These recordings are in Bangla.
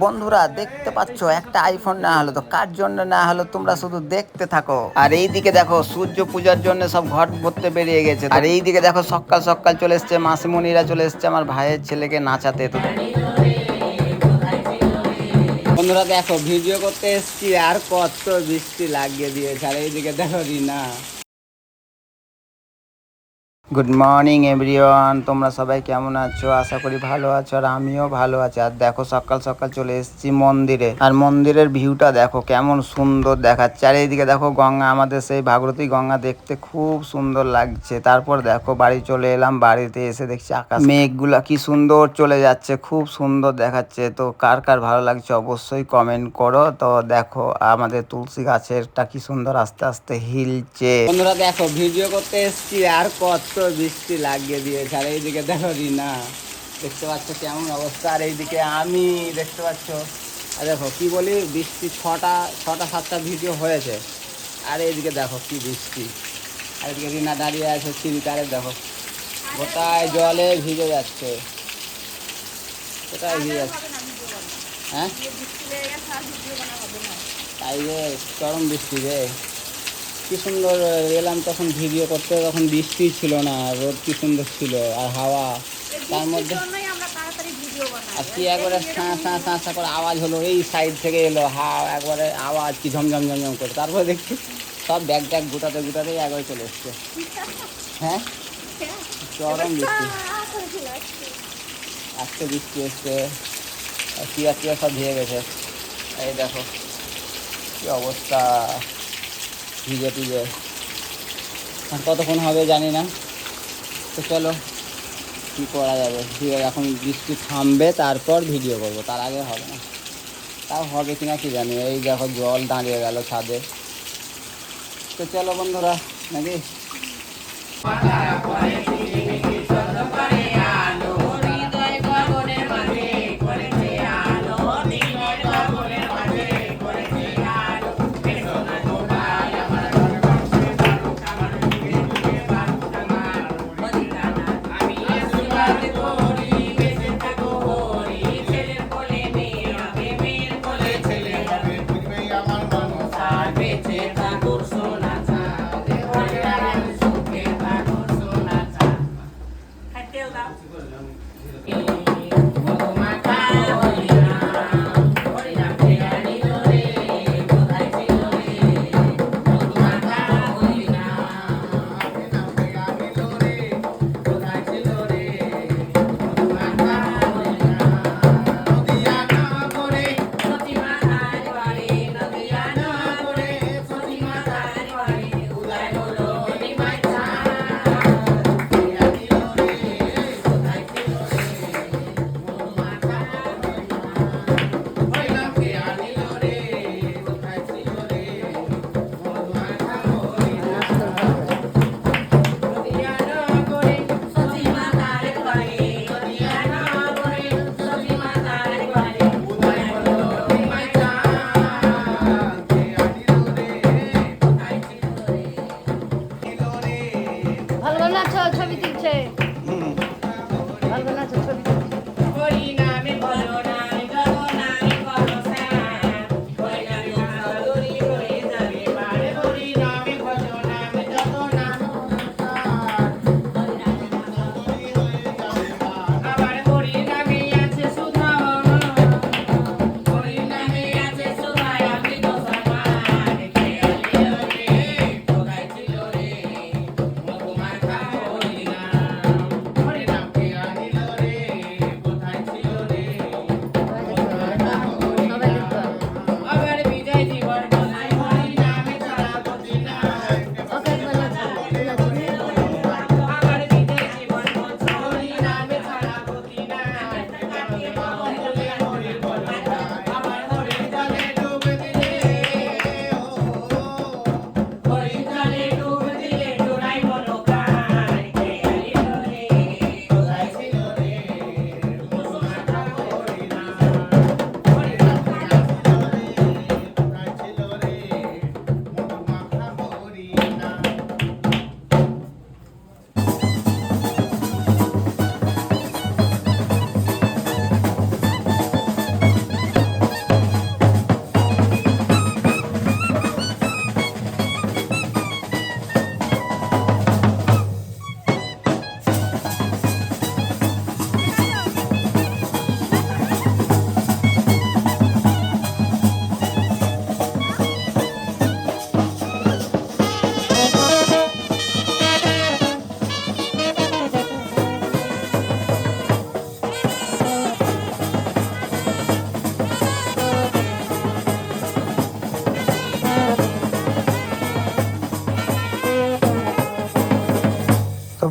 বন্ধুরা দেখতে পাচ্ছ একটা আইফোন না হলো তো কার জন্য না হলো তোমরা শুধু দেখতে থাকো। আর এইদিকে দেখো সূর্য পূজার জন্য সব ঘর ভরতে বেরিয়ে গেছে। আর এইদিকে দেখো সকাল সকাল চলে এসছে মাসিমণিরা, চলে এসছে আমার ভাইয়ের ছেলেকে নাচাতে। তো বন্ধুরা দেখো ভিডিও করতে এসছি আর কত বৃষ্টি লাগিয়ে দিয়েছে। আর এইদিকে দেখো রিনা। গুড মর্নিং এভরিওয়ান, তোমরা সবাই কেমন আছো? আশা করি ভালো আছো, আর আমিও ভালো আছি। আর দেখো সকাল সকাল চলে এসেছি মন্দিরে, আর মন্দিরের ভিউটা দেখো কেমন সুন্দর দেখাচ্ছে। আর এইদিকে দেখো গঙ্গা, আমাদের সেই ভাগীরথী গঙ্গা, দেখতে খুব সুন্দর লাগছে। তারপর দেখো বাড়ি চলে এলাম, বাড়িতে এসে দেখছি আকাশ মেঘগুলা কি সুন্দর চলে যাচ্ছে, খুব সুন্দর দেখাচ্ছে। তো কার কার ভালো লাগছে অবশ্যই কমেন্ট করো। তো দেখো আমাদের তুলসী গাছেরটা কি সুন্দর আস্তে আস্তে হিলছে। বন্ধুরা দেখো ভিডিও করতে এসছি আর কত বৃষ্টি লাগিয়ে দিয়েছে। আর এইদিকে দেখো রিনা, দেখতে পাচ্ছ কেমন অবস্থা। আর এইদিকে আমি দেখতে পাচ্ছ। আর দেখো কি বলি, বৃষ্টি ছটা 7টা ভিডিও হয়েছে। আর এইদিকে দেখো কি বৃষ্টি। আর এদিকে রিনা দাঁড়িয়ে আছে সিঁড়িতে। আরে দেখো গোটায় জলে ভিজে যাচ্ছে, কোথায় ভিজে যাচ্ছে। হ্যাঁ তাই রে, চরম বৃষ্টি রে। কি সুন্দর এলাম তখন ভিডিও করতে, তখন বৃষ্টি ছিল না, রোদ কি সুন্দর ছিল আর হাওয়া তার মধ্যে। আর কি একবারে সাঁ করে আওয়াজ হলো, এই সাইড থেকে এলো একবারে আওয়াজ কি ঝমঝম ঝমঝম করে। তারপরে দেখছি সব ব্যাগ ট্যাগ গুটাতে গুটাতেই একবারে চলে এসছে। হ্যাঁ চরম বৃষ্টি, আজকে বৃষ্টি এসছে। টিয়া টিয়া সব ভিজে গেছে। এই দেখো কি অবস্থা, ভিজে টিজে। আর কতক্ষণ হবে জানি না। তো চলো কী করা যাবে, এখন বৃষ্টি থামবে তারপর ভিডিও করবো, তার আগে হবে না। তাও হবে কিনা কি জানি। এই দেখো জল দাঁড়িয়ে গেল ছাদে। তো চলো বন্ধুরা নাকি।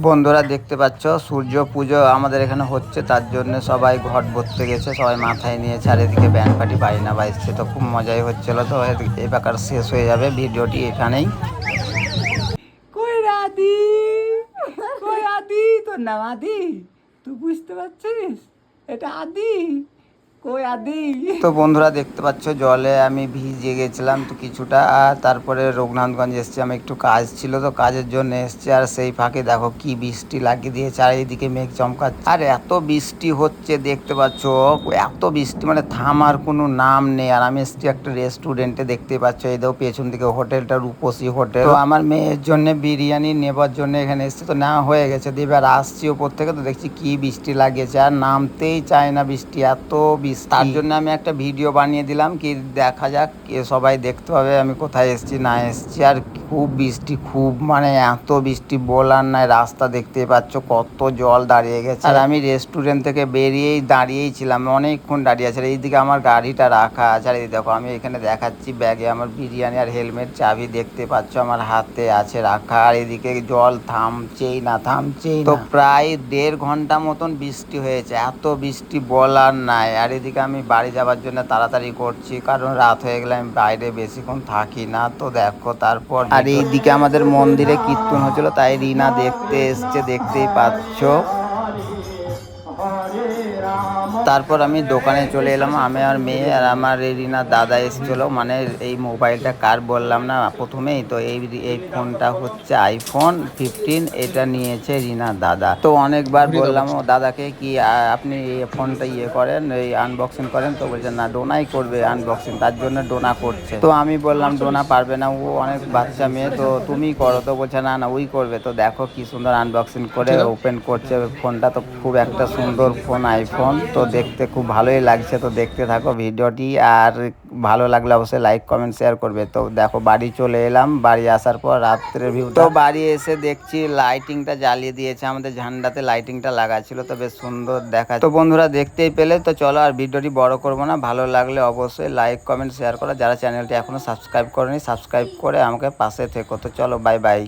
বন্ধুরা দেখতে পাচ্ছ সূর্য পুজো আমাদের এখানে হচ্ছে, তার জন্য সবাই ঘট ভরতে গেছে, সবাই মাথায় নিয়ে চারিদিকে ব্যান্ড পার্টি বাজনা বাজছে, তো খুব মজাই হচ্ছিল। তো এই প্রকার শেষ হয়ে যাবে ভিডিওটি এখানেই। কই রে আদি, কই আদি, তোর নাম আদি, তুই বুঝতে পারছিস এটা আদি, কই আদি। তো বন্ধুরা দেখতে পাচ্ছ জলে আমি ভিজে গেছিলাম তো কিছুটা, আর তারপরে রঘুনাথগঞ্জ এসছি, আমি একটু কাজ ছিল তো কাজের জন্য এসছি। আর সেই ফাঁকে দেখো কি বৃষ্টি লাগিয়ে দিয়েছে, চারিদিকে মেঘ চমকাচ্ছে, আর এত বৃষ্টি হচ্ছে দেখতে পাচ্ছ, এত বৃষ্টি মানে থামার কোনো নাম নেই। আর আমি এসছি একটা রেস্টুরেন্টে, দেখতে পাচ্ছ এই দেখো পেছন দিকে হোটেলটা রূপসী হোটেল। তো আমার মেয়ের জন্য বিরিয়ানি নেবার জন্য এখানে এসছি, তো নেওয়া হয়ে গেছে। দিয়ে আর আসছি ওপর থেকে, তো দেখছি কি বৃষ্টি লাগিয়েছে, আর নামতেই চায় না বৃষ্টি, এত বৃষ্টি। তার জন্য আমি একটা ভিডিও বানিয়ে দিলাম, কি দেখা যাক সবাই দেখতে পাবে আমি কোথায় এসছি না এসছি। আর খুব বৃষ্টি, খুব মানে এত বৃষ্টি বলার নাই, রাস্তা দেখতেই পাচ্ছ কত জল দাঁড়িয়ে গেছে। আর আমি রেস্টুরেন্ট থেকে বেরিয়েই দাঁড়িয়েই ছিলাম, অনেকক্ষণ দাঁড়িয়ে আছে। এইদিকে আমার গাড়িটা রাখা আছে, আর এই দেখো আমি এখানে দেখাচ্ছি ব্যাগে আমার বিরিয়ানি আর হেলমেট চাবি দেখতে পাচ্ছ আমার হাতে আছে রাখা। আর এদিকে জল থামছেই না, থামছেই না। তো প্রায় 1.5 ঘন্টা মতন বৃষ্টি হয়েছে, এত বৃষ্টি বলার নাই। আর এদিকে আমি বাড়ি যাওয়ার জন্য তাড়াতাড়ি করছি, কারণ রাত হয়ে গেলে আমি বাইরে বেশিক্ষণ থাকি না। তো দেখো তারপর আর এইদিকে আমাদের মন্দিরে কীর্তন হচ্ছিল, তাই রিনা দেখতে এসছে, দেখতেই পাচ্ছ। তারপর আমি দোকানে চলে এলাম, আমি আর মেয়ে আর আমার রিনার দাদা এসেছিল। মানে এই মোবাইলটা কার বললাম না প্রথমেই, তো এই ফোনটা হচ্ছে আইফোন 15, এটা নিয়েছে রিনার দাদা। তো অনেকবার বললাম ও দাদাকে কি আপনি এই ফোনটা করেন, এই আনবক্সিং করেন, তো বলছে না ডোনাই করবে আনবক্সিং, তার জন্য ডোনা করছে। তো আমি বললাম ডোনা পারবে না, ও অনেক বাচ্চা মেয়ে, তো তুমি করো। তো বলছে না না ওই করবে। তো দেখো কি সুন্দর আনবক্সিং করে ওপেন করছে ফোনটা, তো খুব একটা সুন্দর ফোন আইফোন, তো দেখতে খুব ভালোই লাগছে। তো দেখতে থাকো ভিডিওটি, আর ভালো লাগলে অবশ্যই লাইক কমেন্ট শেয়ার করবে। তো দেখো বাড়ি চলে এলাম, বাড়ি আসার পর রাত্রের ভিউ। তো বাড়ি এসে দেখছি লাইটিংটা জ্বালিয়ে দিয়েছে, আমাদের ঝান্ডাতে লাইটিংটা লাগা ছিল, তো বেশ সুন্দর দেখা। তো বন্ধুরা দেখতেই পেলে, তো চলো আর ভিডিওটি বড় করবো না, ভালো লাগলে অবশ্যই লাইক কমেন্ট শেয়ার করো। যারা চ্যানেলটি এখনো সাবস্ক্রাইব করেনি সাবস্ক্রাইব করে আমাকে পাশে থেকো। তো চলো বাই বাই।